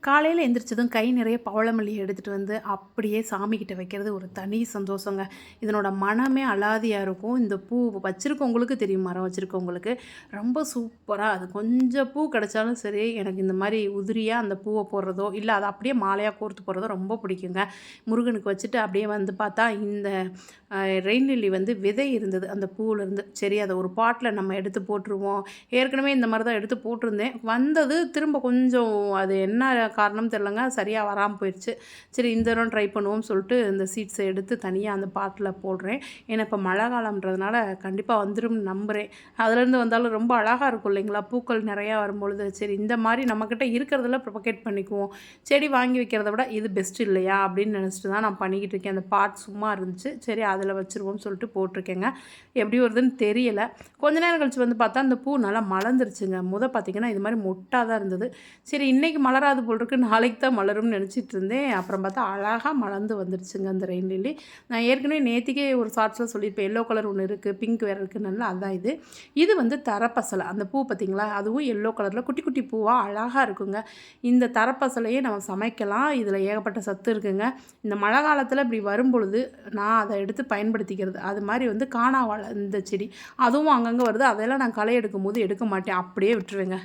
காலையில் எந்திரிச்சதும் கை நிறைய பவளமல்லி எடுத்துகிட்டு வந்து அப்படியே சாமிக்கிட்ட வைக்கிறது ஒரு தனி சந்தோஷங்க. இதனோட மனமே அலாதியாக இருக்கும். இந்த பூ வச்சுருக்கவங்களுக்கு தெரியும், மரம் வச்சுருக்கவங்களுக்கு ரொம்ப சூப்பராக. அது கொஞ்சம் பூ கிடச்சாலும் சரி, எனக்கு இந்த மாதிரி உதிரியாக அந்த பூவை போடுறதோ இல்லை அதை அப்படியே மாலையாக கோர்த்து போடுறதோ ரொம்ப பிடிக்குங்க. முருகனுக்கு வச்சுட்டு அப்படியே வந்து பார்த்தா இந்த ரெயின் லில்லி வந்து விதை இருந்தது அந்த பூவிலேருந்து. சரி, அதை ஒரு பாட்டில் நம்ம எடுத்து போட்டுருவோம். ஏற்கனவே இந்த மாதிரி தான் எடுத்து போட்டிருந்தேன். வந்தது திரும்ப கொஞ்சம், அது என்ன காரணம் தெரிலங்க, சரியாக வராமல் போயிடுச்சு. சரி, இந்த தடவை ட்ரை பண்ணுவோம்னு சொல்லிட்டு இந்த சீட்ஸை எடுத்து தனியாக அந்த பாட்டில் போடுறேன். ஏன்னா இப்போ மழை காலம்ன்றதுனால கண்டிப்பாக வந்துரும்னு நம்புகிறேன். அதுலேருந்து வந்தாலும் ரொம்ப அழகாக இருக்கும் இல்லைங்களா, பூக்கள் நிறையா வரும்பொழுது. சரி, இந்த மாதிரி நம்மக்கிட்ட இருக்கிறதுல ப்ரொபகேட் பண்ணிக்குவோம். செடி வாங்கி வைக்கிறத விட இது பெஸ்ட் இல்லையா அப்படின்னு நினச்சிட்டு தான் நான் பண்ணிக்கிட்டு இருக்கேன். அந்த பாட் சும்மா இருந்துச்சு, சரி அதில் வச்சுருவோம்னு சொல்லிட்டு போட்டிருக்கேங்க. எப்படி வருதுன்னு தெரியலை. கொஞ்ச நேரம் கழிச்சு வந்து பார்த்தா அந்த பூ நல்லா மலர்ந்துருச்சுங்க. பார்த்திங்கன்னா இது மாதிரி மொட்டாக தான் இருந்தது. சரி, இன்றைக்கி மலராது போல் இருக்கு, நாளைக்கு தான் மலரும்னு நினச்சிட்டு இருந்தேன். அப்புறம் பார்த்தா அழகாக மலர்ந்து வந்துருச்சுங்க அந்த ரெயின் லில்லி. நான் ஏற்கனவே நேற்றுக்கே ஒரு ஷார்ட்ஸில் சொல்லியிருப்பேன், எல்லோ கலர் ஒன்று இருக்குது, பிங்க் வேறு இருக்குன்னு. அதுதான் இது. இது வந்து தரப்பசலை. அந்த பூ பார்த்திங்களா, அதுவும் எல்லோ கலரில் குட்டி குட்டி பூவாக அழகாக இருக்குங்க. இந்த தரப்பசலையே நம்ம சமைக்கலாம். இதில் ஏகப்பட்ட சத்து இருக்குங்க. இந்த மழை காலத்தில் இப்படி வரும்பொழுது நான் அதை எடுத்து பயன்படுத்திக்கிறது. அது மாதிரி வந்து காணாவாழை இந்த செடி, அதுவும் அங்கங்கே வருது. அதெல்லாம் நான் களை எடுக்கும் போது எடுக்க மாட்டேன், அப்படியே விட்டுருவேங்க.